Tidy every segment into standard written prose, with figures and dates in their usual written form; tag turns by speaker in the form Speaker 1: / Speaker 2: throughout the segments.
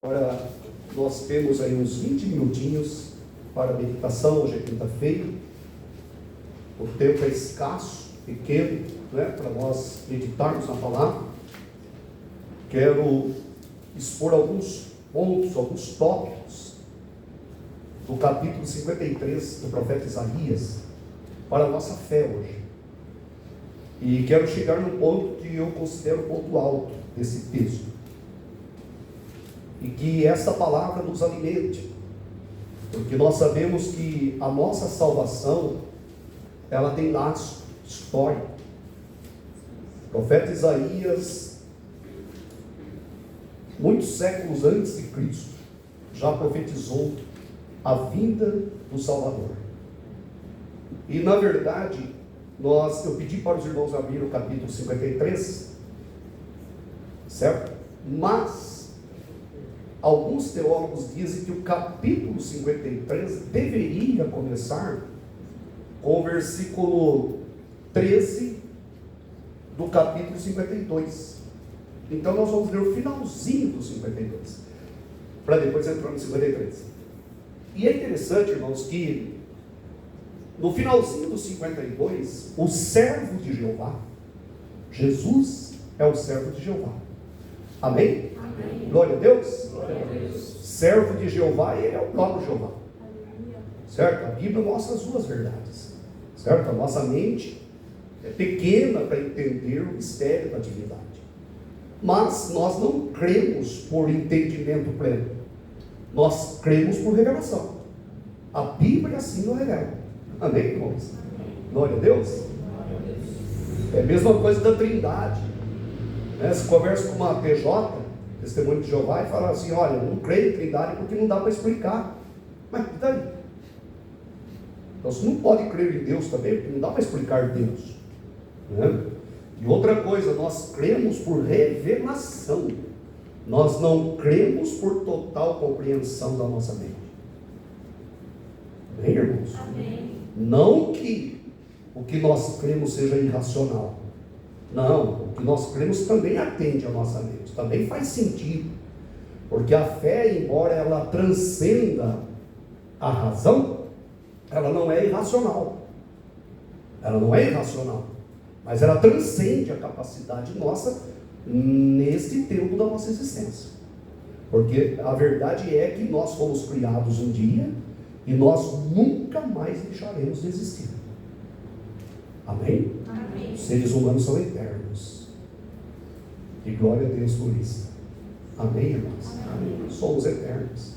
Speaker 1: Agora, nós temos aí uns 20 minutinhos para a meditação. Hoje é quinta-feira. O tempo é escasso, pequeno, né, para nós meditarmos na palavra. Quero expor alguns pontos, alguns tópicos do capítulo 53 do profeta Isaías para a nossa fé hoje. E quero chegar num ponto que eu considero o ponto alto desse texto. E que essa palavra nos alimente, porque nós sabemos que a nossa salvação, ela tem laço histórico. O profeta Isaías, muitos séculos antes de Cristo, já profetizou a vinda do Salvador. E na verdade, eu pedi para os irmãos abrir o capítulo 53, certo? Mas alguns teólogos dizem que o capítulo 53 deveria começar com o versículo 13 do capítulo 52. Então nós vamos ler o finalzinho do 52, para depois entrar no 53. E é interessante, irmãos, que no finalzinho do 52, o servo de Jeová, Jesus é o servo de Jeová. Amém? Amém. Glória a Deus. Glória a Deus. Servo de Jeová, ele é o próprio Jeová. Certo? A Bíblia mostra as duas verdades. Certo? A nossa mente é pequena para entender o mistério da divindade. Mas nós não cremos por entendimento pleno. Nós cremos por revelação. A Bíblia assim nos revela. Amém, irmãos? Glória a Deus. Glória a Deus. É a mesma coisa da Trindade. Você conversa com uma PJ, testemunho de Jeová, e fala assim: olha, eu não creio em Trindade porque não dá para explicar. Mas e daí? Então você não pode crer em Deus também, porque não dá para explicar Deus, né? E outra coisa, nós cremos por revelação. Nós não cremos por total compreensão da nossa mente. Amém, irmãos? Amém. Não que o que nós cremos seja irracional. Não, o que nós cremos também atende a nossa mente, também faz sentido, porque a fé, embora ela transcenda a razão, ela não é irracional, mas ela transcende a capacidade nossa neste tempo da nossa existência, porque a verdade é que nós fomos criados um dia e nós nunca mais deixaremos de existir. Amém? Amém. Os seres humanos são eternos. E glória a Deus por isso. Amém, irmãos? Amém. Somos eternos.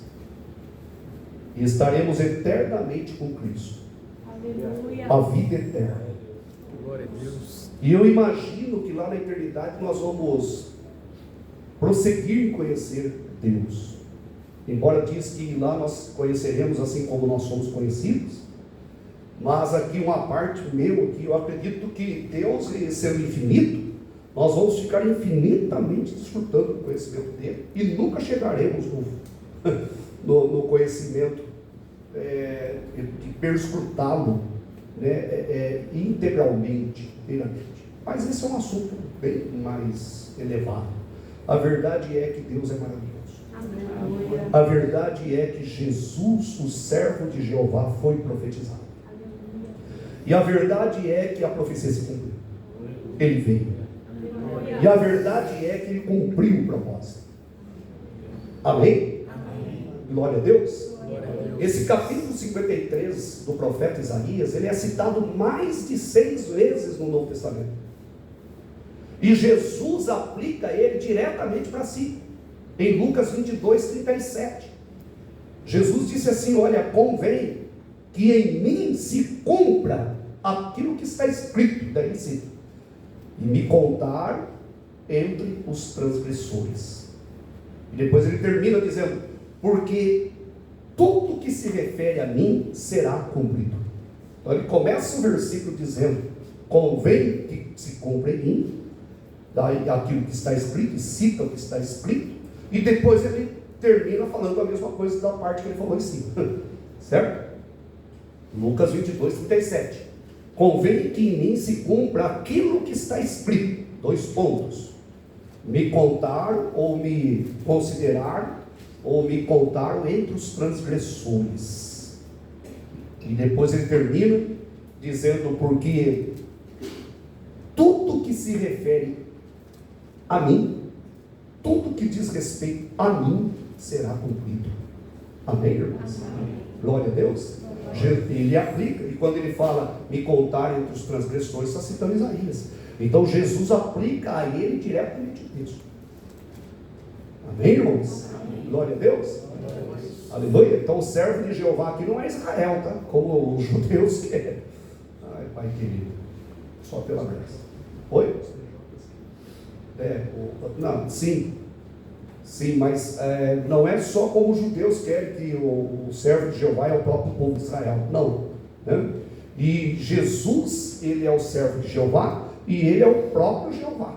Speaker 1: E estaremos eternamente com Cristo. Aleluia. A vida eterna. Glória a Deus. E eu imagino que lá na eternidade nós vamos prosseguir em conhecer Deus. Embora diz que lá nós conheceremos assim como nós somos conhecidos. Mas aqui uma parte meu, aqui, eu acredito que Deus, sendo infinito, nós vamos ficar infinitamente desfrutando do conhecimento dele e nunca chegaremos no conhecimento de perscrutá-lo, né, integralmente, inteiramente. Mas esse é um assunto bem mais elevado. A verdade é que Deus é maravilhoso. Amém. A verdade é que Jesus, o servo de Jeová, foi profetizado. E a verdade é que a profecia se cumpriu. Ele veio. E a verdade é que ele cumpriu o propósito. Amém? Amém. Glória a Deus. Glória a Deus. Esse capítulo 53 do profeta Isaías, ele é citado mais de 6 vezes no Novo Testamento. E Jesus aplica ele diretamente para si. Em Lucas 22, 37. Jesus disse assim: olha, convém que em mim se cumpra aquilo que está escrito, daí ele cita, e me contar entre os transgressores. E depois ele termina dizendo: porque tudo que se refere a mim será cumprido. Então ele começa o versículo dizendo: convém que se cumpra em mim, daí aquilo que está escrito, e cita o que está escrito, e depois ele termina falando a mesma coisa da parte que ele falou em cima, certo? Lucas 22, 37. Convém que em mim se cumpra aquilo que está escrito. 2 pontos. Me contar ou me considerar ou me contaram entre os transgressores. E depois ele termina dizendo, porque tudo que se refere a mim, tudo que diz respeito a mim, será cumprido. Amém, irmãos? Amém. Glória a Deus. Ele aplica, e quando ele fala, me contaram entre os transgressores, está citando Isaías. Então Jesus aplica a ele diretamente isso. Amém, irmãos? Amém. Glória a Deus. Amém. Aleluia. Então o servo de Jeová aqui não é Israel, tá? Como os judeus querem. Ai, Pai querido, só pela graça. Oi? Não, sim, mas não é só como os judeus querem que o servo de Jeová é o próprio povo de Israel, não, né? E Jesus, ele é o servo de Jeová e ele é o próprio Jeová,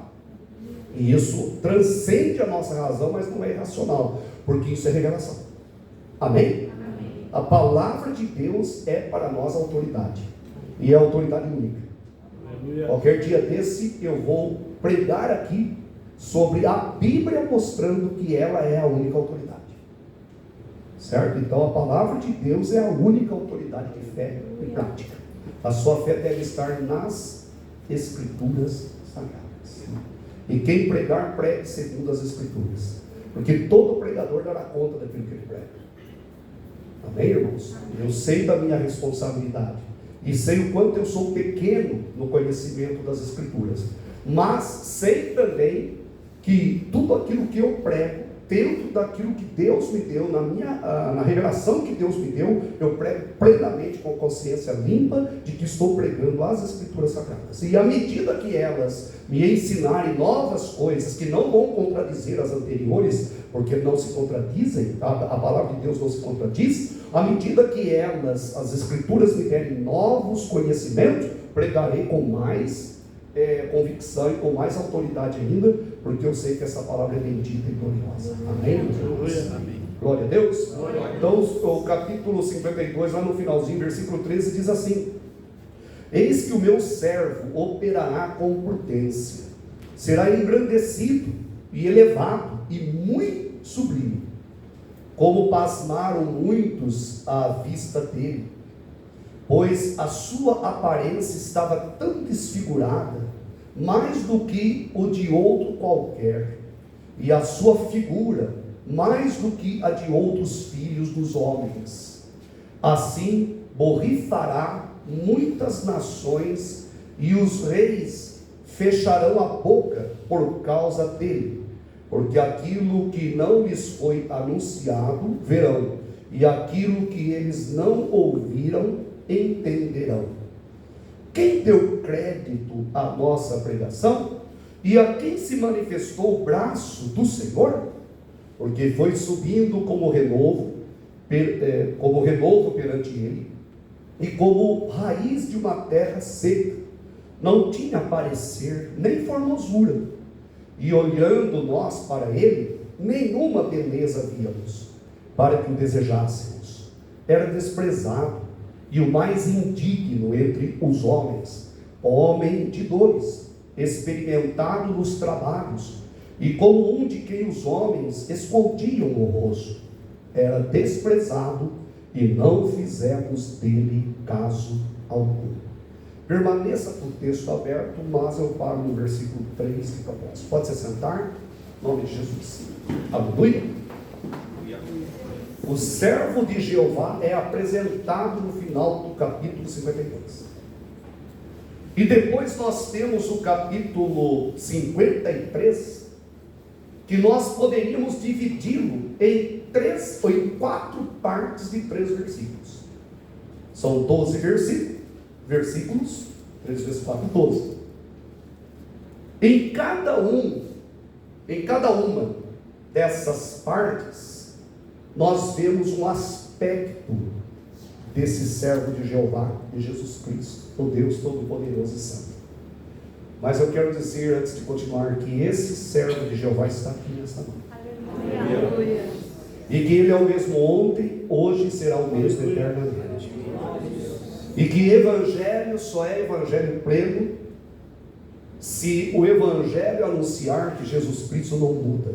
Speaker 1: e isso transcende a nossa razão, mas não é irracional, porque isso é revelação. Amém? Amém. A palavra de Deus é para nós autoridade, e é autoridade única. Aleluia. Qualquer dia desse eu vou pregar aqui sobre a Bíblia, mostrando que ela é a única autoridade, certo? Então a palavra de Deus é a única autoridade de fé e prática. A sua fé deve estar nas Escrituras Sagradas, e quem pregar, pregue segundo as Escrituras, porque todo pregador dará conta daquilo que ele prega. Amém, irmãos? Eu sei da minha responsabilidade e sei o quanto eu sou pequeno no conhecimento das Escrituras, mas sei também que tudo aquilo que eu prego, dentro daquilo que Deus me deu, na revelação que Deus me deu, eu prego plenamente, com consciência limpa de que estou pregando as Escrituras Sagradas. E à medida que elas me ensinarem novas coisas que não vão contradizer as anteriores, porque não se contradizem, a palavra de Deus não se contradiz, à medida que as Escrituras me derem novos conhecimentos, pregarei com mais convicção e com mais autoridade ainda, porque eu sei que essa palavra é bendita e gloriosa. Amém? Amém. Glória a Deus. Então o capítulo 52, lá no finalzinho, versículo 13, diz assim: eis que o meu servo operará com prudência, será engrandecido e elevado e muito sublime, como pasmaram muitos à vista dele, pois a sua aparência estava tão desfigurada, mais do que o de outro qualquer, e a sua figura mais do que a de outros filhos dos homens. Assim borrifará muitas nações, e os reis fecharão a boca por causa dele, porque aquilo que não lhes foi anunciado verão, e aquilo que eles não ouviram entenderão. Quem deu crédito à nossa pregação? E a quem se manifestou o braço do Senhor? Porque foi subindo como renovo perante ele, e como raiz de uma terra seca, não tinha parecer nem formosura, e olhando nós para ele, nenhuma beleza víamos, para que o desejássemos. Era desprezado, e o mais indigno entre os homens, homem de dores, experimentado nos trabalhos, e como um de quem os homens escondiam o rosto. Era desprezado, e não fizemos dele caso algum. Permaneça com o texto aberto, mas eu paro no versículo 3 de propósito. Pode se sentar, em nome de Jesus. Aleluia. O servo de Jeová é apresentado no final do capítulo 52. E depois nós temos o capítulo 53, que nós poderíamos dividi-lo em 4 partes de 3 versículos. São 12 versículos, 3 vezes 4, 12. Em cada uma dessas partes, nós vemos um aspecto desse servo de Jeová, de Jesus Cristo, o Deus Todo-Poderoso e Santo. Mas eu quero dizer, antes de continuar, que esse servo de Jeová está aqui nesta noite. Aleluia. E que ele é o mesmo ontem, hoje será o mesmo eternamente. E que evangelho só é evangelho pleno se o evangelho anunciar que Jesus Cristo não muda.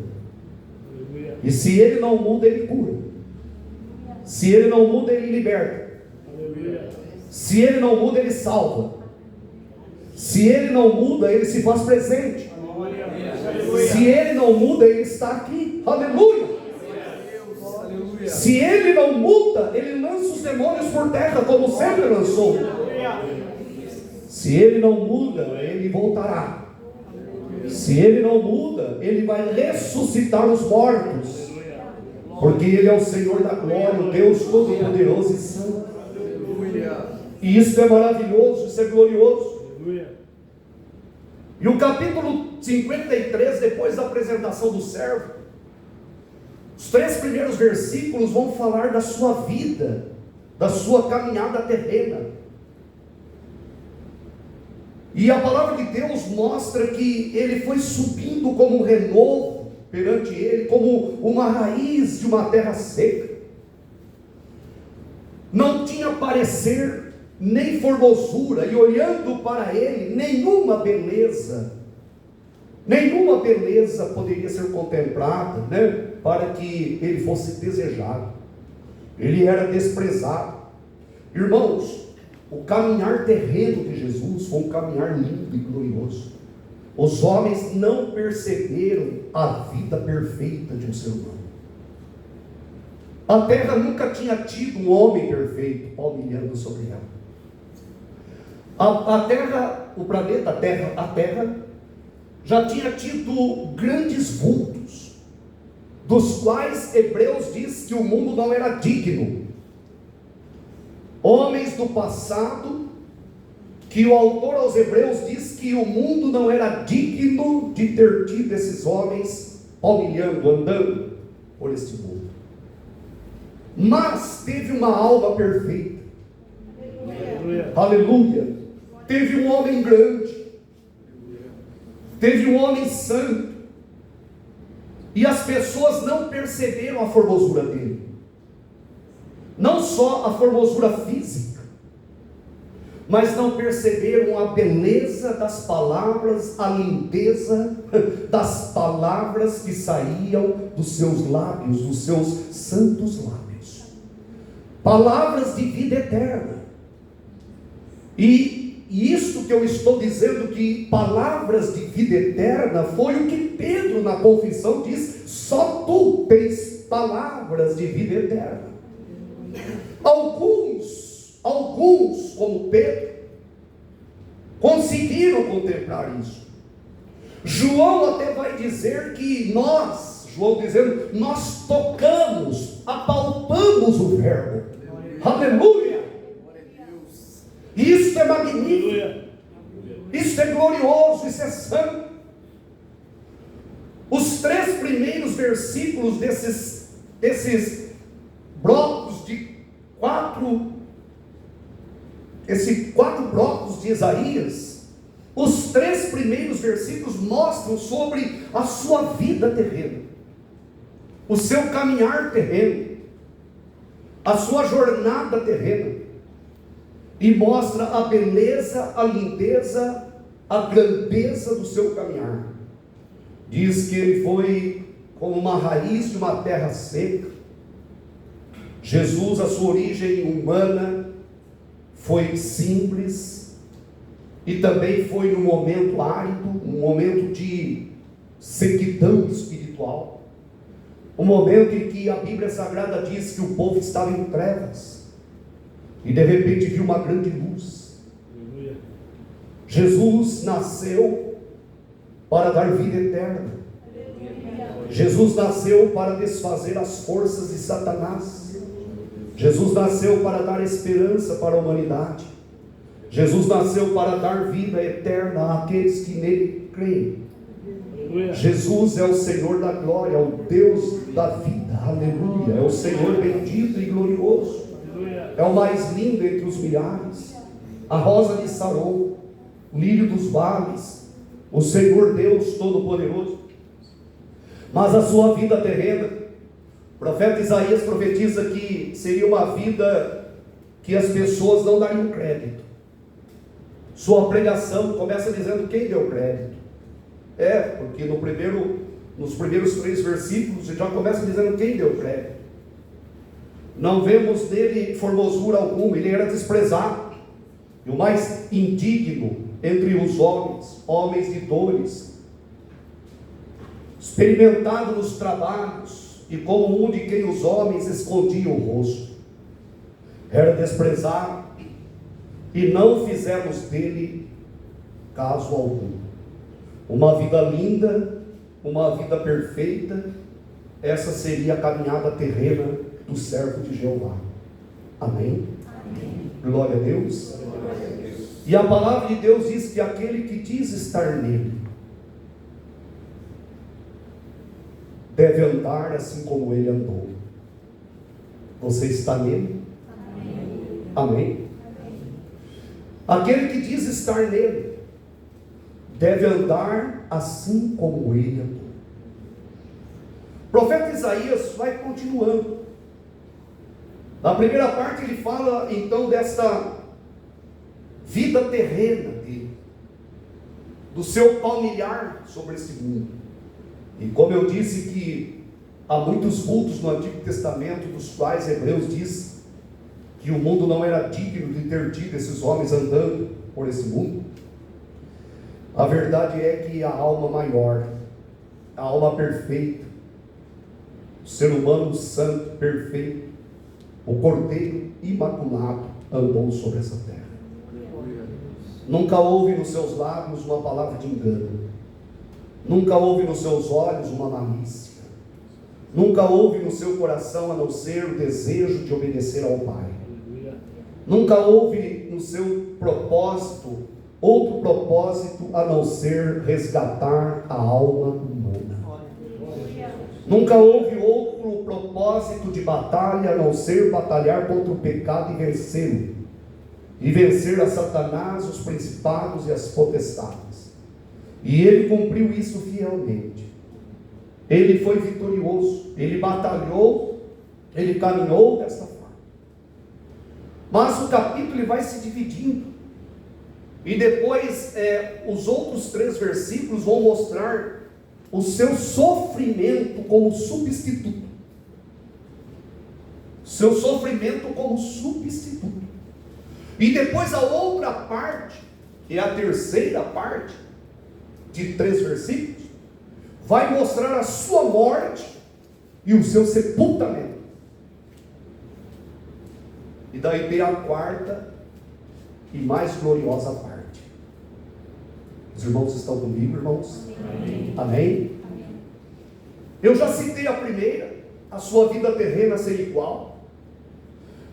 Speaker 1: E se Ele não muda, Ele cura. Se Ele não muda, Ele liberta. Se Ele não muda, Ele salva. Se Ele não muda, Ele se faz presente. Se Ele não muda, Ele está aqui. Aleluia! Se Ele não muda, Ele lança os demônios por terra, como sempre lançou. Se Ele não muda, Ele voltará. Se Ele não muda, Ele vai ressuscitar os mortos. Porque Ele é o Senhor da glória, o Deus todo-poderoso e santo. E isso é maravilhoso, isso é glorioso. E o capítulo 53, depois da apresentação do servo, os 3 primeiros versículos vão falar da sua vida, da sua caminhada terrena. E a palavra de Deus mostra que ele foi subindo como um renovo perante ele, como uma raiz de uma terra seca. Não tinha parecer, nem formosura, e olhando para ele, nenhuma beleza poderia ser contemplada, para que ele fosse desejado. Ele era desprezado. Irmãos, o caminhar terreno de Jesus foi um caminhar lindo e glorioso. Os homens não perceberam a vida perfeita de um ser humano. A terra nunca tinha tido um homem perfeito palmilhando sobre ela. A terra, o planeta Terra, a terra, já tinha tido grandes vultos, dos quais Hebreus diz que o mundo não era digno. Homens do passado, que o autor aos Hebreus diz que o mundo não era digno de ter tido esses homens palmilhando, andando por este mundo. Mas teve uma alma perfeita. Aleluia. Teve um homem grande. Teve um homem santo. E as pessoas não perceberam a formosura dele. Não só a formosura física, mas não perceberam a beleza das palavras, a lindeza das palavras que saíam dos seus lábios, dos seus santos lábios. Palavras de vida eterna. E isto que eu estou dizendo, que palavras de vida eterna, foi o que Pedro na confissão diz: só tu tens palavras de vida eterna. Alguns, como Pedro, conseguiram contemplar isso. João até vai dizer que nós tocamos, apalpamos o verbo. Aleluia! Isso é magnífico, isso é glorioso, isso é santo. Os 3 primeiros versículos desses blocos de 4 blocos de Isaías, os 3 primeiros versículos mostram sobre a sua vida terrena, o seu caminhar terreno, a sua jornada terrena, e mostra a beleza, a lindeza, a grandeza do seu caminhar. Diz que ele foi como uma raiz de uma terra seca. Jesus, a sua origem humana foi simples, e também foi num momento árido, um momento de sequidão espiritual, um momento em que a Bíblia Sagrada diz que o povo estava em trevas, e de repente viu uma grande luz. Jesus nasceu para dar vida eterna. Jesus nasceu para desfazer as forças de Satanás. Jesus nasceu para dar esperança para a humanidade. Jesus nasceu para dar vida eterna àqueles que nele creem. Jesus é o Senhor da glória, o Deus da vida. Aleluia. É o Senhor bendito e glorioso. É o mais lindo entre os milhares, a rosa de Saron, o lírio dos vales, o Senhor Deus Todo-Poderoso. Mas a sua vida terrena, o profeta Isaías profetiza que seria uma vida que as pessoas não dariam crédito. Sua pregação começa dizendo quem deu crédito. Porque no primeiro nos primeiros 3 versículos, já começa dizendo quem deu crédito. Não vemos nele formosura alguma, ele era desprezado, e o mais indigno entre os homens, homens de dores, experimentado nos trabalhos, e como um de quem os homens escondiam o rosto. Era desprezado, e não fizemos dele caso algum. Uma vida linda, uma vida perfeita, essa seria a caminhada terrena do servo de Jeová. Amém? Amém. Glória a Deus.
Speaker 2: Glória a Deus.
Speaker 1: E a palavra de Deus diz que aquele que diz estar nele deve andar assim como ele andou. Você está nele? Amém? Amém? Amém. Aquele que diz estar nele deve andar assim como ele andou. O profeta Isaías vai continuando. Na primeira parte ele fala então desta vida terrena dele, do seu palmilhar sobre este mundo. E como eu disse que há muitos cultos no Antigo Testamento, dos quais Hebreus diz que o mundo não era digno de ter tido esses homens andando por esse mundo. A verdade é que a alma maior, a alma perfeita, o ser humano santo, perfeito, o Cordeiro imaculado andou sobre essa terra. Nunca houve nos seus lábios uma palavra de engano. Nunca houve nos seus olhos uma malícia. Nunca houve no seu coração a não ser o desejo de obedecer ao Pai. Nunca houve no seu propósito outro propósito a não ser resgatar a alma humana. Nunca houve outro propósito de batalha a não ser batalhar contra o pecado e vencê-lo. E vencer a Satanás, os principados e as potestades. E ele cumpriu isso fielmente. Ele foi vitorioso, ele batalhou, ele caminhou desta forma. Mas o capítulo ele vai se dividindo. E depois os outros 3 versículos vão mostrar o seu sofrimento como substituto. Seu sofrimento como substituto. E depois a outra parte, que é a terceira parte, de 3 versículos, vai mostrar a sua morte e o seu sepultamento. E daí tem a quarta e mais gloriosa parte. Os irmãos estão comigo, irmãos? Amém? Amém? Amém. Eu já citei a primeira, a sua vida terrena ser igual.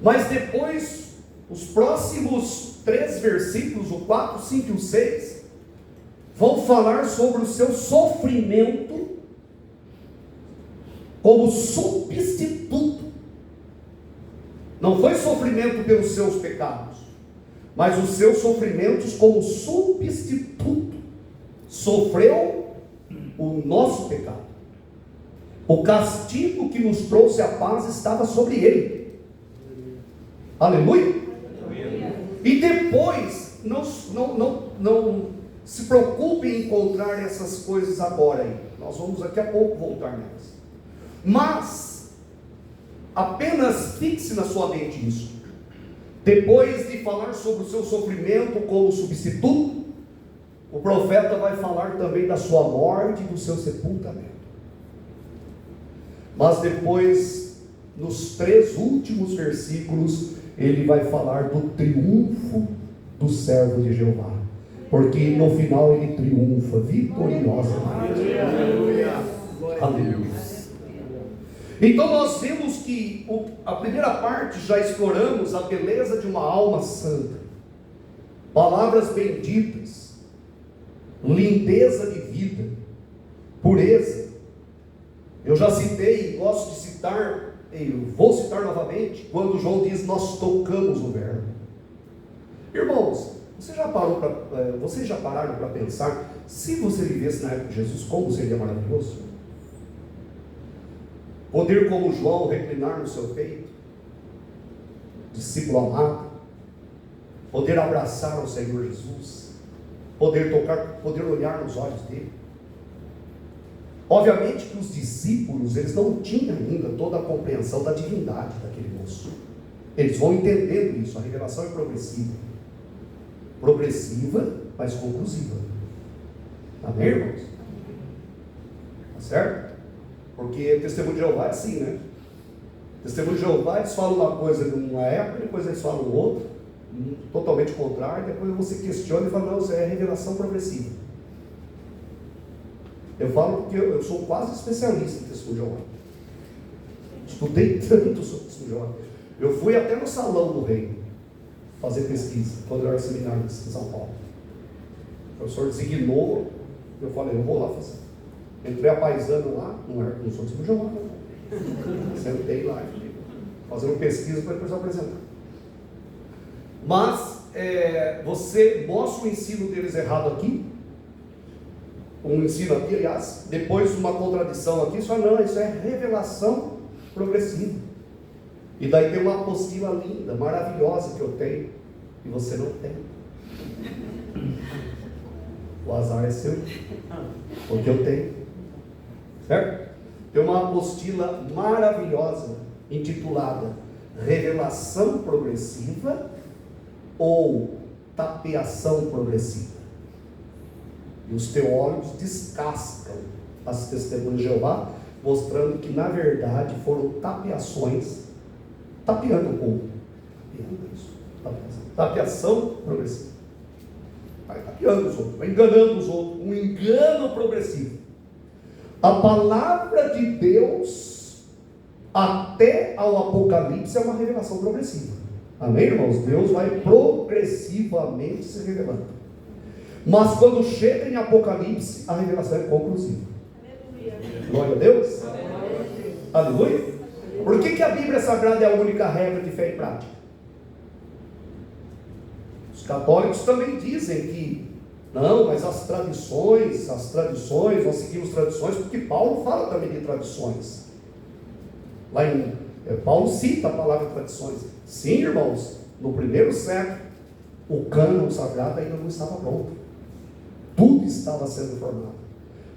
Speaker 1: Mas depois, os próximos 3 versículos, o 4, 5 e o 6, vão falar sobre o seu sofrimento como substituto. Não foi sofrimento pelos seus pecados, mas os seus sofrimentos como substituto. Sofreu o nosso pecado. O castigo que nos trouxe a paz estava sobre ele. Aleluia. E depois, não se preocupe em encontrar essas coisas agora aí. Nós vamos daqui a pouco voltar nelas. Mas, apenas fixe na sua mente isso. Depois de falar sobre o seu sofrimento como substituto, o profeta vai falar também da sua morte e do seu sepultamento. Mas depois, nos 3 últimos versículos, ele vai falar do triunfo do servo de Jeová. Porque no final ele triunfa vitoriosamente. Aleluia. Aleluia. Então nós vemos que a primeira parte já exploramos a beleza de uma alma santa. Palavras benditas. Lindeza de vida. Pureza. Eu já citei e gosto de citar, eu vou citar novamente, quando João diz, nós tocamos o verbo. Irmãos, vocês já pararam para pensar, se você vivesse na época de Jesus, como seria maravilhoso? Poder como João reclinar no seu peito, discípulo amado, poder abraçar ao Senhor Jesus, poder tocar, poder olhar nos olhos dele. Obviamente que os discípulos, eles não tinham ainda toda a compreensão da divindade daquele moço. Eles vão entendendo isso. A revelação é progressiva. Progressiva, mas conclusiva. Amém, irmãos? Tá certo? Porque o testemunho de Jeová é assim, né? O testemunho de Jeová, eles falam uma coisa numa época, depois eles falam outra, totalmente contrário, depois você questiona e fala, não, isso é revelação progressiva. Eu falo porque eu sou quase especialista em testemunho de Jeová. Estudei tanto sobre testemunho de Jeová. Eu fui até no Salão do Reino fazer pesquisa, quando eu era seminarista em São Paulo. O professor designou, eu falei, eu vou lá fazer. Entrei a paisana lá, não sou testemunho de Jeová, não. Sentei lá, fazendo pesquisa para depois apresentar. Mas, você mostra o ensino deles errado aqui, um ensino aqui, aliás, depois uma contradição aqui, só não, isso é revelação progressiva. E daí tem uma apostila linda, maravilhosa que eu tenho, e você não tem. O azar é seu, porque eu tenho. Certo? Tem uma apostila maravilhosa, intitulada Revelação Progressiva ou Tapeação Progressiva. E os teólogos descascam as testemunhas de Jeová, mostrando que na verdade foram tapeações, tapeando o povo. Tapeação progressiva. Vai tapeando os outros, vai enganando os outros, um engano progressivo. A palavra de Deus, até ao Apocalipse, é uma revelação progressiva. Amém, irmãos? Deus vai progressivamente se revelando. Mas quando chega em Apocalipse, a revelação é conclusiva. Glória a Deus. Aleluia. Por que a Bíblia Sagrada é a única regra de fé e prática? Os católicos também dizem que não, mas as tradições, nós seguimos tradições, porque Paulo fala também de tradições. Paulo cita a palavra tradições. Sim, irmãos, no primeiro século, o cânon sagrado ainda não estava pronto. Tudo estava sendo formado.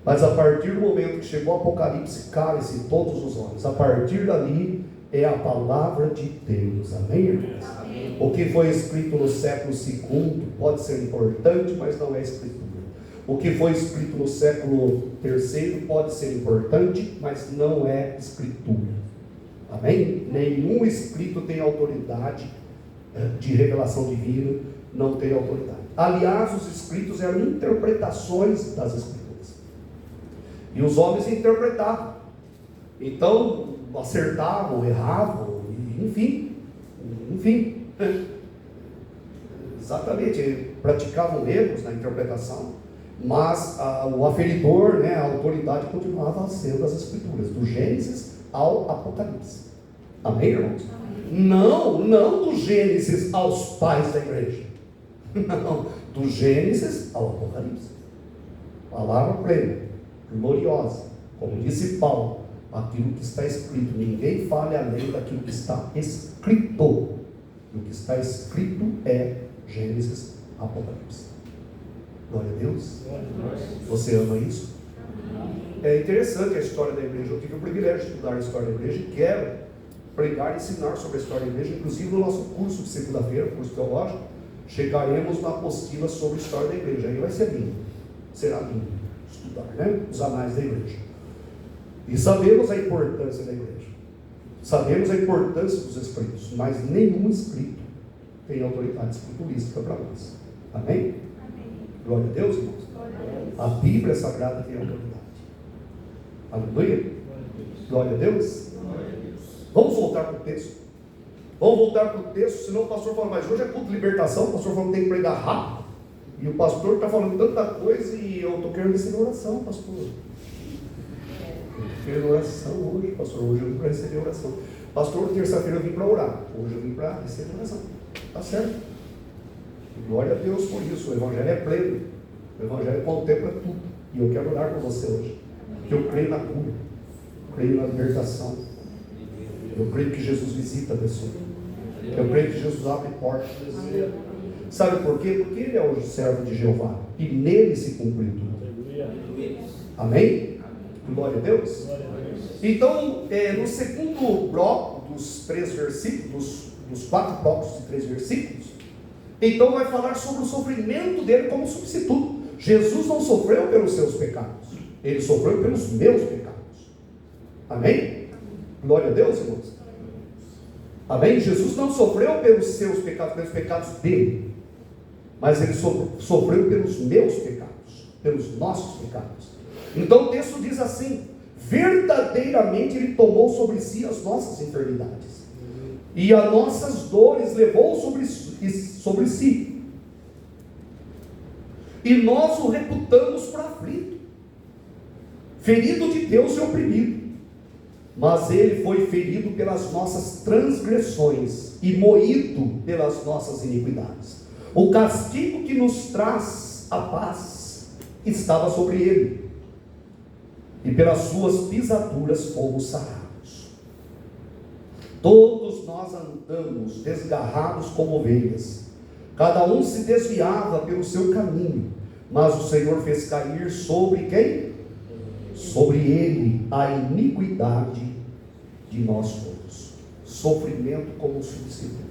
Speaker 1: Mas a partir do momento que chegou o Apocalipse, cale-se todos os olhos. A partir dali, é a palavra de Deus. Amém, irmãos? Amém. O que foi escrito no século II pode ser importante, mas não é escritura. O que foi escrito no século III pode ser importante, mas não é escritura. Amém? Nenhum escrito tem autoridade de revelação divina, não tem autoridade. Aliás, os escritos eram interpretações das escrituras. E os homens interpretavam. Então, acertavam, erravam, enfim. Exatamente, praticavam erros na interpretação, mas o aferidor, a autoridade continuava sendo as escrituras, do Gênesis ao Apocalipse. Amém, irmãos? Amém. Não do Gênesis aos pais da igreja, não, do Gênesis ao Apocalipse. Palavra plena, gloriosa, como disse Paulo, aquilo que está escrito, ninguém fale além daquilo que está escrito. E o que está escrito é Gênesis, Apocalipse. Glória a Deus. Você ama isso? É interessante a história da igreja. Eu tive o privilégio de estudar a história da igreja e quero pregar e ensinar sobre a história da igreja. Inclusive no nosso curso de segunda-feira, curso teológico, chegaremos na apostila sobre a história da igreja. Aí vai ser lindo. Será lindo estudar, os anais da igreja. E sabemos a importância da igreja. Sabemos a importância dos escritos, mas nenhum escrito tem autoridade escriturística para nós. Amém? Amém. Glória a Deus, irmãos. A Bíblia Sagrada tem autoridade. Aleluia. Glória a Deus. Vamos voltar para o texto. Vamos voltar para o texto, senão o pastor fala, mas hoje é culto de libertação, o pastor falou que tem que pregar rápido. E o pastor está falando tanta coisa e eu estou querendo receber oração, pastor. Quero oração hoje, pastor. Hoje eu vim para receber oração. Pastor, terça-feira eu vim para orar. Hoje eu vim para receber oração. Está certo? Glória a Deus por isso. O Evangelho é pleno. O Evangelho contempla tudo. E eu quero orar por você hoje. Porque eu creio na cura. Creio na libertação. Eu creio que Jesus visita a pessoa. Eu creio que Jesus abre portas. Sabe por quê? Porque Ele é o servo de Jeová. E nele se cumpriu tudo. Amém? Glória a Deus. Então, no segundo bloco dos 3 versículos, dos 4 blocos de 3 versículos, então vai falar sobre o sofrimento dele como substituto. Jesus não sofreu pelos seus pecados, ele sofreu pelos meus pecados. Amém? Glória a Deus, irmãos. Amém? Jesus não sofreu pelos seus pecados, pelos pecados dele, mas ele sofreu pelos meus pecados, pelos nossos pecados. Então o texto diz assim: verdadeiramente ele tomou sobre si as nossas enfermidades e as nossas dores levou sobre si, e nós o reputamos por aflito, ferido de Deus e oprimido. Mas ele foi ferido pelas nossas transgressões e moído pelas nossas iniquidades. O castigo que nos traz a paz estava sobre ele, e pelas suas pisaduras fomos sarados. Todos nós andamos desgarrados como ovelhas, cada um se desviava pelo seu caminho, mas o Senhor fez cair sobre quem? Sobre ele a iniquidade de nós todos. Sofrimento como substituto.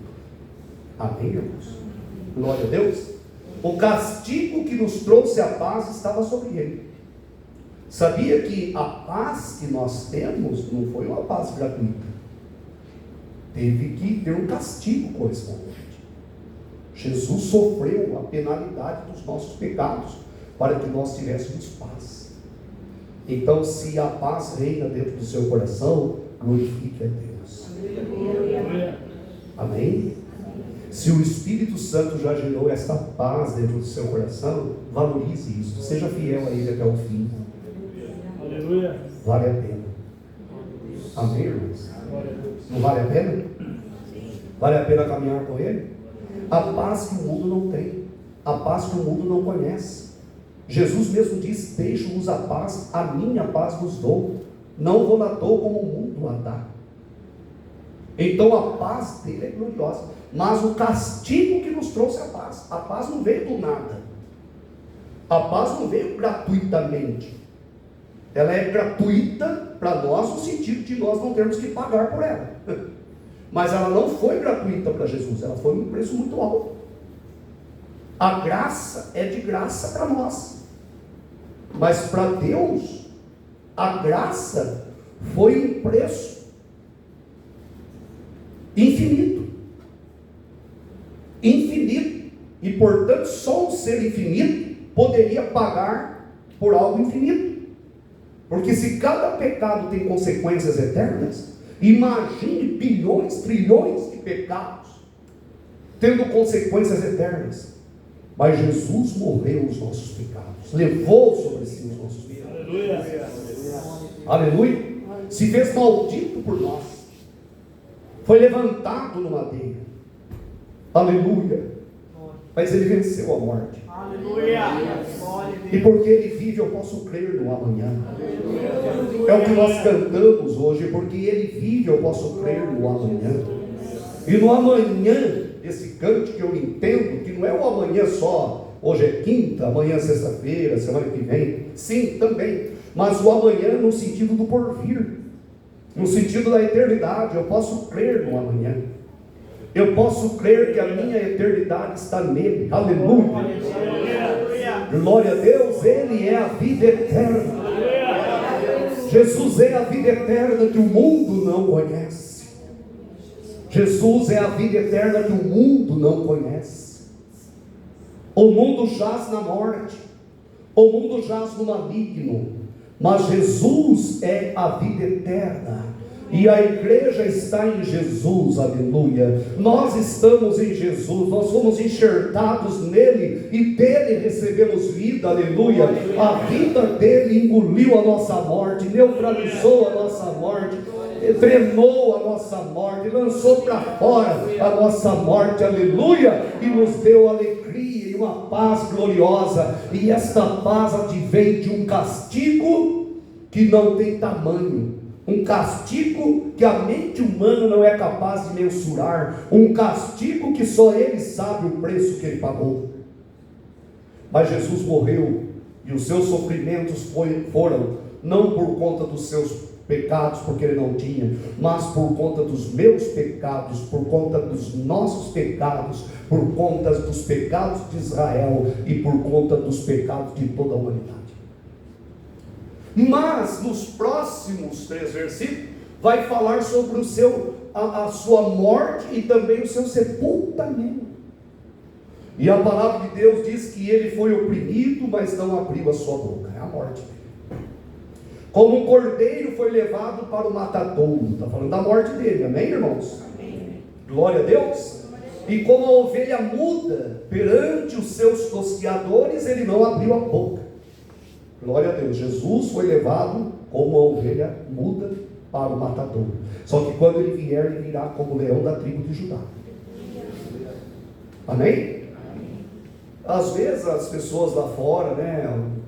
Speaker 1: Amém, irmãos? Glória a Deus. O castigo que nos trouxe a paz estava sobre ele. Sabia que a paz que nós temos não foi uma paz gratuita. Teve que ter um castigo correspondente. Jesus sofreu a penalidade dos nossos pecados para que nós tivéssemos paz. Então, se a paz reina dentro do seu coração, glorifique a Deus. Amém? Se o Espírito Santo já gerou esta paz dentro do seu coração, valorize isso, seja fiel a Ele até o fim. Vale a pena. Amém, irmãos? Não vale a pena? Vale a pena caminhar com Ele? A paz que o mundo não tem, a paz que o mundo não conhece. Jesus mesmo disse: deixo-vos a paz, a minha paz vos dou, não vou lá dou como o mundo a dá. Então a paz dele é gloriosa, mas o castigo que nos trouxe a paz não veio do nada, a paz não veio gratuitamente, ela é gratuita para nós no sentido de nós não termos que pagar por ela, mas ela não foi gratuita para Jesus, ela foi um preço muito alto. A graça é de graça para nós, mas para Deus a graça foi um preço infinito, e portanto só um ser infinito poderia pagar por algo infinito, porque se cada pecado tem consequências eternas, imagine bilhões, trilhões de pecados tendo consequências eternas. Mas Jesus morreu os nossos pecados, levou sobre si os nossos pecados. Aleluia. Aleluia. Se fez maldito por nós, foi levantado no madeiro. Aleluia. Mas ele venceu a morte. Aleluia. E porque ele vive, eu posso crer no amanhã. É o que nós cantamos hoje. Porque ele vive, eu posso crer no amanhã. E no amanhã, esse cântico que eu entendo, que não é o amanhã só, hoje é quinta, amanhã é sexta-feira, semana que vem, sim, também, mas o amanhã no sentido do porvir, no sentido da eternidade. Eu posso crer no amanhã, eu posso crer que a minha eternidade está nele. Aleluia. Glória a Deus, Ele é a vida eterna. Jesus é a vida eterna que o mundo não conhece. Jesus é a vida eterna que o mundo não conhece. O mundo jaz na morte, o mundo jaz no maligno, mas Jesus é a vida eterna, e a igreja está em Jesus. Aleluia. Nós estamos em Jesus, nós fomos enxertados nele, e dele recebemos vida. Aleluia. A vida dele engoliu a nossa morte, neutralizou a nossa morte, drenou a nossa morte, lançou para fora a nossa morte, aleluia, e nos deu alegria e uma paz gloriosa. E esta paz advém de um castigo que não tem tamanho, um castigo que a mente humana não é capaz de mensurar, um castigo que só Ele sabe o preço que Ele pagou. Mas Jesus morreu, e os seus sofrimentos foram não por conta dos seus pecados, porque ele não tinha, mas por conta dos meus pecados, por conta dos nossos pecados, por conta dos pecados de Israel e por conta dos pecados de toda a humanidade. Mas nos próximos 3 versículos vai falar sobre a sua morte e também o seu sepultamento. E a palavra de Deus diz que ele foi oprimido, mas não abriu a sua boca. É a morte dele. Como um cordeiro foi levado para o matadouro. Está falando da morte dele, amém, irmãos? Amém. Glória a Deus. E como a ovelha muda perante os seus tosqueadores, ele não abriu a boca. Glória a Deus. Jesus foi levado como a ovelha muda para o matadouro. Só que quando ele vier, ele virá como leão da tribo de Judá. Amém? Às vezes as pessoas lá fora,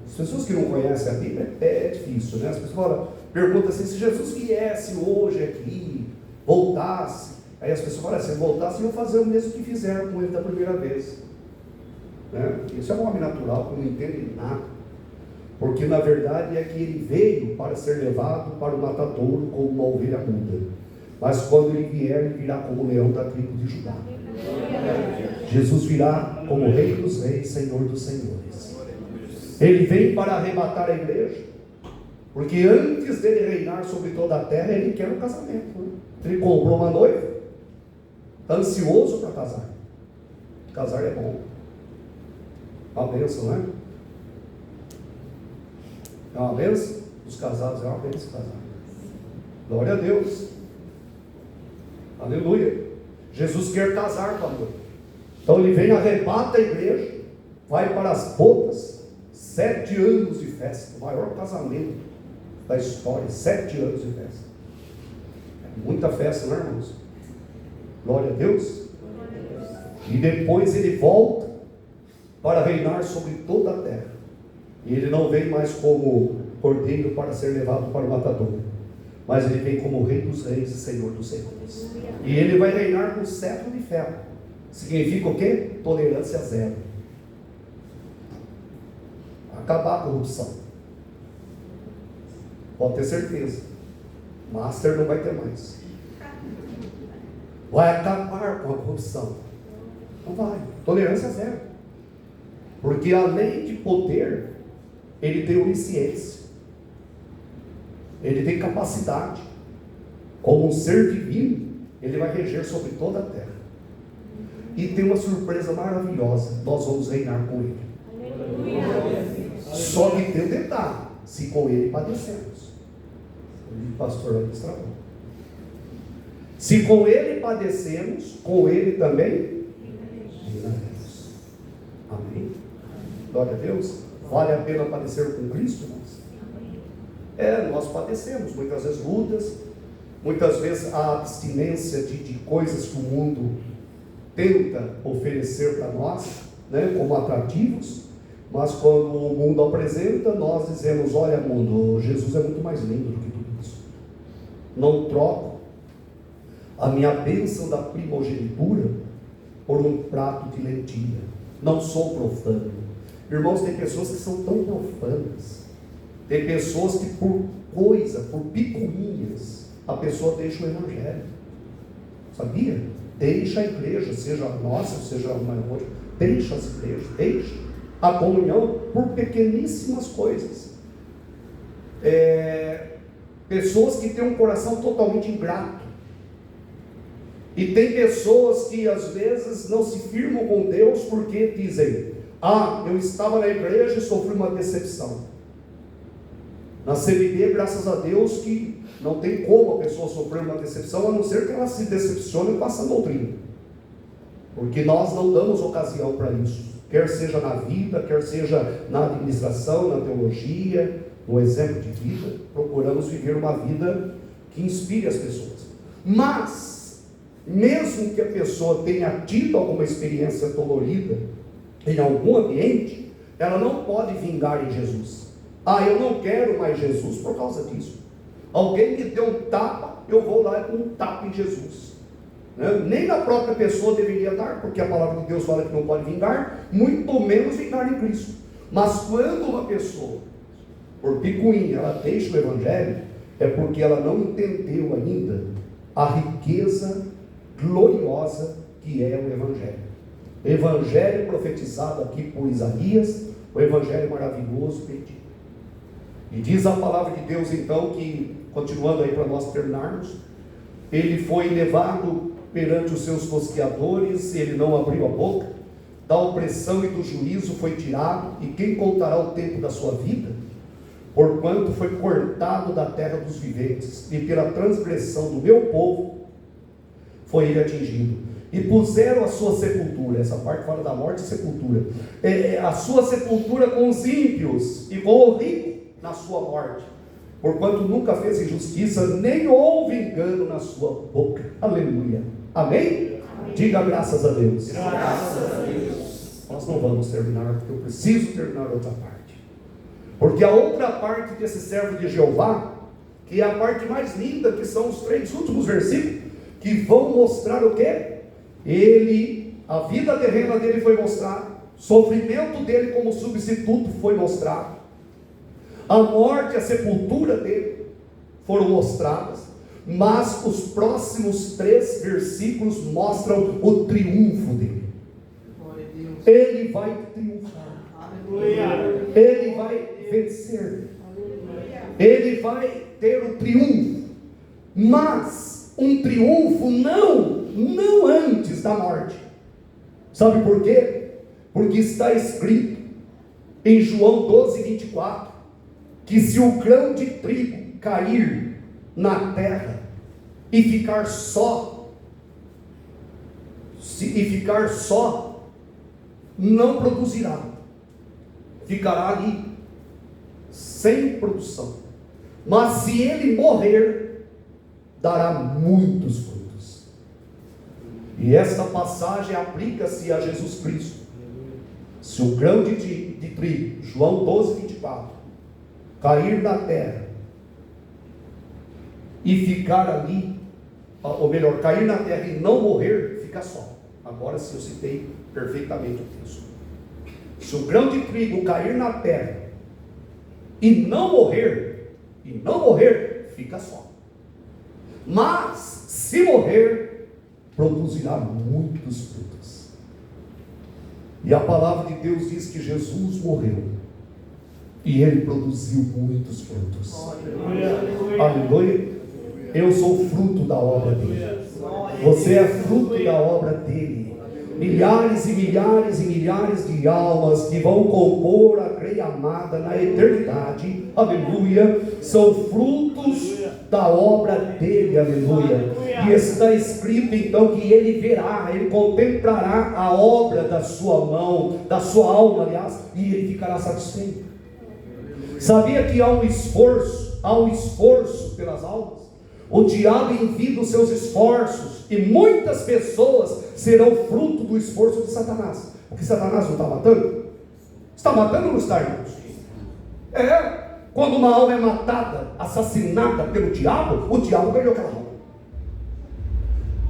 Speaker 1: as pessoas que não conhecem a Bíblia, é difícil, As pessoas perguntam assim, se Jesus viesse hoje aqui, voltasse, aí as pessoas falam, se voltasse, iam fazer o mesmo que fizeram com ele da primeira vez. Isso é um homem natural, que não entende nada, porque na verdade é que ele veio para ser levado para o matadouro como uma ovelha muda, mas quando ele vier, ele virá como leão da tribo de Judá. Jesus virá como Rei dos Reis, Senhor dos Senhores. Ele vem para arrebatar a igreja, porque antes dele reinar sobre toda a terra, ele quer um casamento. Ele comprou uma noiva, está ansioso para casar. Casar é bom, é uma bênção, não é? É uma bênção? Os casados é uma bênção casar. Glória a Deus. Aleluia. Jesus quer casar com a noiva. Então ele vem, arrebata a igreja, vai para as bodas, 7 anos de festa, o maior casamento da história, 7 anos de festa. É muita festa, não é, irmãos? Glória a Deus. E depois ele volta para reinar sobre toda a terra. E ele não vem mais como cordeiro para ser levado para o matadouro, mas ele vem como Rei dos Reis e Senhor dos Senhores. E ele vai reinar com cetro de ferro. Significa o quê? Tolerância zero. Acabar a corrupção. Pode ter certeza. Master não vai ter mais. Vai acabar com a corrupção. Não vai. Tolerância zero. Porque além de poder, ele tem onisciência. Ele tem capacidade. Como um ser divino, ele vai reger sobre toda a terra. E tem uma surpresa maravilhosa: nós vamos reinar com ele. Aleluia. Só que tem um detalhe: se com ele padecemos. O pastor aí destravou. Se com ele padecemos, com ele também reinaremos. Amém? Glória a Deus. Vale a pena padecer com Cristo, irmãos? Nós padecemos muitas vezes lutas, muitas vezes a abstinência de coisas que o mundo tenta oferecer para nós, como atrativos, mas quando o mundo apresenta, nós dizemos: olha, mundo, Jesus é muito mais lindo do que tudo isso. Não troco a minha bênção da primogenitura por um prato de lentilha. Não sou profano. Irmãos, tem pessoas que são tão profanas, tem pessoas que por picuinhas, a pessoa deixa o evangelho. Sabia? Deixa a igreja, seja a nossa, seja uma outra, deixa as igrejas, deixa a comunhão por pequeníssimas coisas. Pessoas que têm um coração totalmente ingrato. E tem pessoas que às vezes não se firmam com Deus porque dizem: eu estava na igreja e sofri uma decepção. Na CBD, graças a Deus, que não tem como a pessoa sofrer uma decepção, a não ser que ela se decepcione com essa doutrina. Porque nós não damos ocasião para isso. Quer seja na vida, quer seja na administração, na teologia, no exemplo de vida, procuramos viver uma vida que inspire as pessoas. Mas, mesmo que a pessoa tenha tido alguma experiência dolorida em algum ambiente, ela não pode vingar em Jesus. Eu não quero mais Jesus por causa disso. Alguém me deu um tapa, eu vou lá com um tapa em Jesus. Nem na própria pessoa deveria dar, porque a palavra de Deus fala que não pode vingar, muito menos vingar em Cristo. Mas quando uma pessoa por picuinha, ela deixa o Evangelho, é porque ela não entendeu ainda a riqueza gloriosa que é o Evangelho. O Evangelho profetizado aqui por Isaías, o Evangelho maravilhoso, bendito. E diz a palavra de Deus então que, continuando aí para nós terminarmos, ele foi levado perante os seus tosqueadores, ele não abriu a boca, da opressão e do juízo foi tirado, e quem contará o tempo da sua vida? Porquanto foi cortado da terra dos viventes, e pela transgressão do meu povo foi ele atingido. E puseram a sua sepultura, essa parte fala da morte e sepultura, a sua sepultura com os ímpios, e com o rico na sua morte, porquanto nunca fez injustiça, nem houve engano na sua boca. Aleluia. Amém? Diga graças a Deus.
Speaker 2: Graças a Deus.
Speaker 1: Nós não vamos terminar, porque eu preciso terminar outra parte. Porque a outra parte desse servo de Jeová, que é a parte mais linda, que são os 3 últimos versículos, que vão mostrar o quê? A vida terrena dele foi mostrada, o sofrimento dele como substituto foi mostrado, a morte e a sepultura dele foram mostradas, mas os próximos 3 versículos mostram o triunfo dele. Ele vai triunfar. Ele vai vencer. Ele vai ter o triunfo. Mas um triunfo não antes da morte. Sabe por quê? Porque está escrito em João 12:24, que se o grão de trigo cair na terra e ficar só, não produzirá, ficará ali sem produção. Mas se ele morrer, dará muitos frutos. E esta passagem aplica-se a Jesus Cristo. Se o grão de trigo, João 12:24, cair na terra e ficar ali, ou melhor, cair na terra e não morrer, fica só. Agora sim eu citei perfeitamente o texto. Se o grão de trigo cair na terra e não morrer, fica só. Mas se morrer, produzirá muitos frutos. E a palavra de Deus diz que Jesus morreu e ele produziu muitos frutos. Aleluia. Eu sou fruto da obra dele. Você é fruto da obra dele. Milhares e milhares e milhares de almas que vão compor a creia amada na eternidade, aleluia, são frutos da obra dele, aleluia. E está escrito então que ele verá, ele contemplará a obra da sua mão, da sua alma, aliás, e ele ficará satisfeito. Sabia que há um esforço pelas almas? O diabo envia os seus esforços, e muitas pessoas serão fruto do esforço de Satanás. Porque Satanás não está matando? Está matando ou não está, irmãos? Quando uma alma é matada, assassinada pelo diabo, o diabo ganhou aquela alma.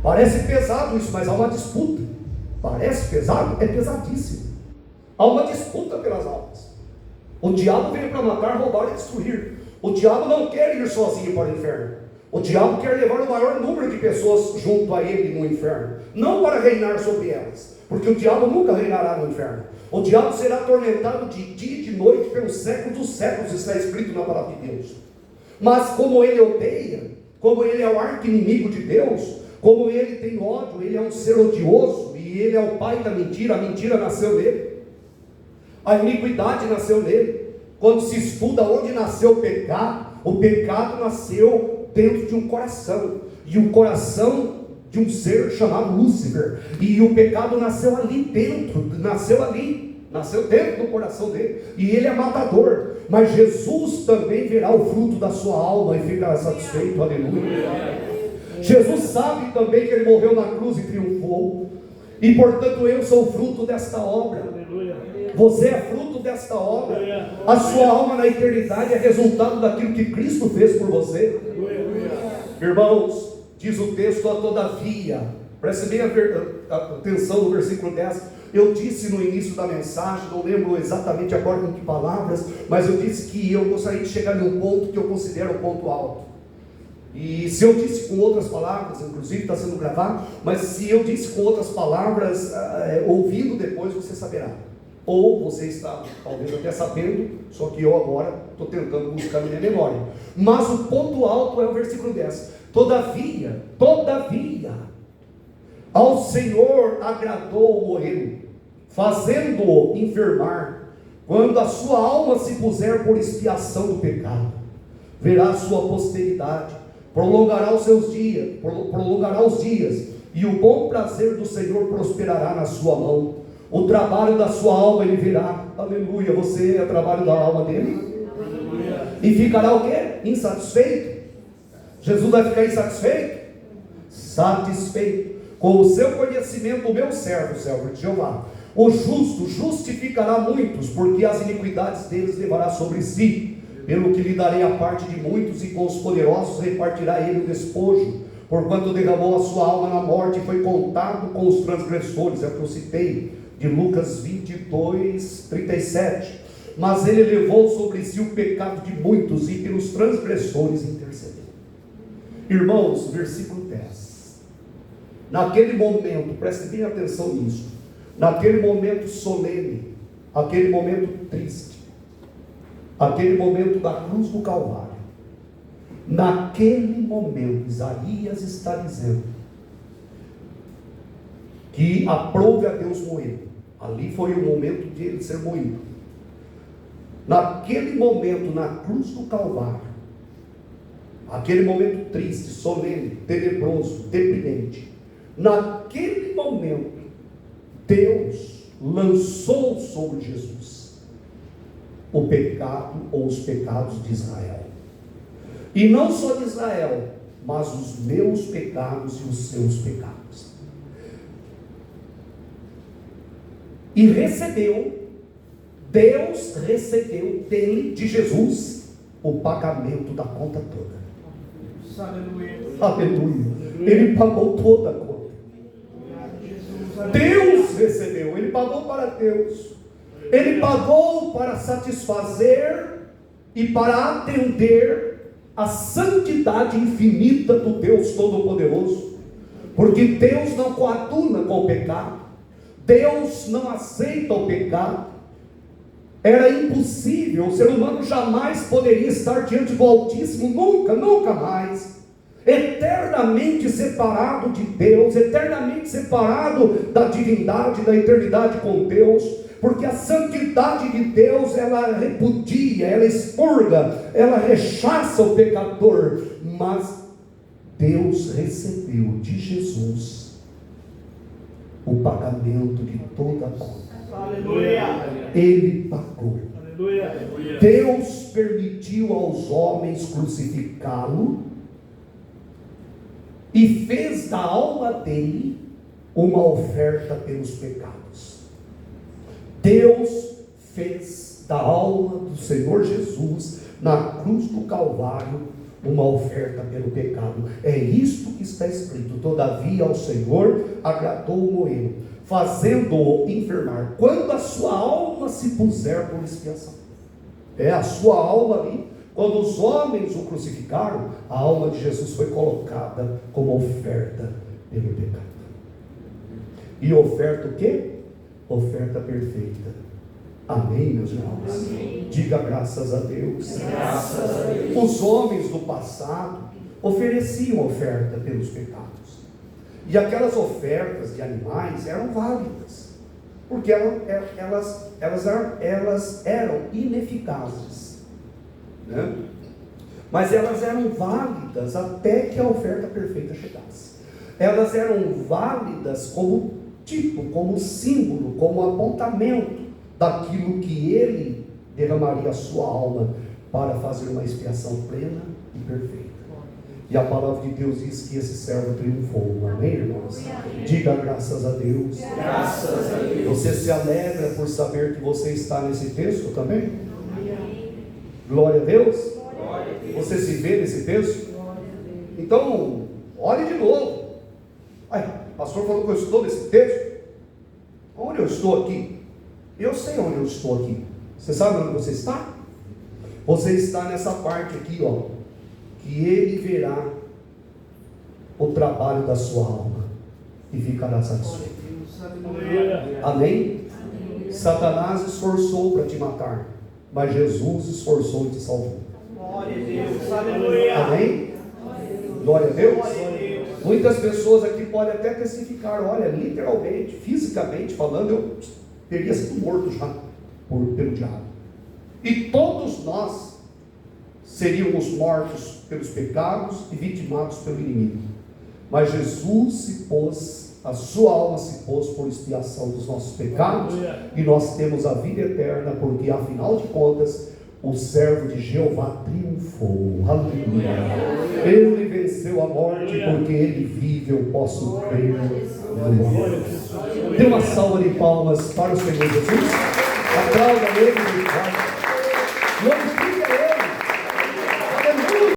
Speaker 1: Parece pesado isso, mas há uma disputa. Parece pesado? É pesadíssimo. Há uma disputa pelas almas. O diabo veio para matar, roubar e destruir. O diabo não quer ir sozinho para o inferno. O diabo quer levar o maior número de pessoas junto a ele no inferno, não para reinar sobre elas, porque o diabo nunca reinará no inferno. O diabo será atormentado de dia e de noite pelos séculos dos séculos, está escrito na palavra de Deus. Mas como ele odeia, como ele é o arqui-inimigo de Deus, como ele tem ódio, ele é um ser odioso, e ele é o pai da mentira, a mentira nasceu nele, a iniquidade nasceu nele. Quando se estuda onde nasceu o pecado nasceu dentro de um coração, e o coração de um ser chamado Lúcifer, e o pecado nasceu ali dentro, nasceu dentro do coração dele, e ele é matador, mas Jesus também verá o fruto da sua alma e ficará satisfeito, aleluia. Jesus sabe também que ele morreu na cruz e triunfou, e portanto eu sou fruto desta obra. Você é fruto desta obra. A sua alma na eternidade é resultado daquilo que Cristo fez por você. Irmãos, diz o texto, todavia, Preste bem atenção no versículo 10. Eu disse no início da mensagem, não lembro exatamente agora com que palavras, mas eu disse que eu gostaria de chegar num ponto que eu considero o ponto alto. E se eu disse com outras palavras, inclusive está sendo gravado, mas se eu disse com outras palavras, ouvindo depois você saberá. Ou você está talvez até sabendo, só que eu agora estou tentando buscar na minha memória. Mas o ponto alto é o versículo 10. Todavia, ao Senhor agradou o morrê-lo, fazendo-o enfermar, quando a sua alma se puser por expiação do pecado. Verá a sua posteridade, prolongará os dias, e o bom prazer do Senhor prosperará na sua mão. O trabalho da sua alma ele verá. Aleluia, você é trabalho da alma dele. Aleluia. E ficará o quê? Insatisfeito. Jesus vai ficar insatisfeito? Satisfeito. Com o seu conhecimento, o meu servo de Jeová, o justo justificará muitos, porque as iniquidades deles levará sobre si. Pelo que lhe darei a parte de muitos, e com os poderosos repartirá ele o despojo. Porquanto derramou a sua alma na morte, e foi contado com os transgressores. É o que eu citei, de Lucas 22, 37. Mas ele levou sobre si o pecado de muitos, e pelos transgressores intercedeu. Irmãos, versículo 10. Naquele momento, preste bem atenção nisso, naquele momento solene, aquele momento triste, aquele momento da cruz do Calvário, naquele momento, Isaías está dizendo que aprove a Deus moer. Ali foi o momento de ele ser moído. Naquele momento, na cruz do Calvário, aquele momento triste, solene, tenebroso, deprimente, naquele momento, Deus lançou sobre Jesus o pecado ou os pecados de Israel. E não só de Israel, mas os meus pecados e os seus pecados. E Deus recebeu dele, de Jesus, o pagamento da conta toda. Aleluia. Aleluia. Ele pagou toda a conta. Deus recebeu, ele pagou para Deus. Ele pagou para satisfazer e para atender a santidade infinita do Deus Todo-Poderoso. Porque Deus não coaduna com o pecado. Deus não aceita o pecado. Era impossível, o ser humano jamais poderia estar diante do Altíssimo, nunca mais. Eternamente separado de Deus, eternamente separado da divindade, da eternidade com Deus, porque a santidade de Deus, ela repudia, ela expurga, ela rechaça o pecador, mas Deus recebeu de Jesus o pagamento de toda a conta. Aleluia. Ele pagou. Aleluia. Deus permitiu aos homens crucificá-lo e fez da alma dele uma oferta pelos pecados. Deus fez da alma do Senhor Jesus, na cruz do Calvário, uma oferta pelo pecado. É isto que está escrito: todavia ao Senhor agradou moê-lo, fazendo-o enfermar, quando a sua alma se puser por expiação. É a sua alma ali. Quando os homens o crucificaram, a alma de Jesus foi colocada como oferta pelo pecado. E oferta o quê? Oferta perfeita. Amém, meus irmãos? Amém. Diga graças a Deus. Graças a Deus. Os homens do passado ofereciam oferta pelos pecados. E aquelas ofertas de animais eram válidas, porque elas eram ineficazes. Né? Mas elas eram válidas até que a oferta perfeita chegasse. Elas eram válidas como tipo, como símbolo, como apontamento daquilo que ele derramaria a sua alma para fazer uma expiação plena e perfeita. E a palavra de Deus diz que esse servo triunfou. Amém, irmãos? Diga graças a Deus. Graças a Deus. Você se alegra por saber que você está nesse texto também? Glória a Deus. Glória a Deus. Você se vê nesse texto? Então, olhe de novo. Ai, o pastor falou que eu estou nesse texto. Onde eu estou aqui? Eu sei onde eu estou aqui. Você sabe onde você está? Você está nessa parte aqui, ó. Que ele verá o trabalho da sua alma e ficará satisfeito. Amém? Satanás esforçou para te matar, mas Jesus esforçou e te salvou.
Speaker 2: Glória a Deus. Aleluia.
Speaker 1: Amém? Glória a Deus. Muitas pessoas aqui podem até testificar, olha, literalmente, fisicamente falando, eu teria sido morto já pelo diabo. E todos nós seríamos mortos pelos pecados e vitimados pelo inimigo. Mas Jesus se pôs, a sua alma se pôs por expiação dos nossos pecados, e nós temos a vida eterna, porque afinal de contas, o servo de Jeová triunfou. Aleluia. Ele venceu a morte, porque ele vive, eu posso crer. Dê uma salva de palmas para o Senhor Jesus. Aplauda ele, Pai.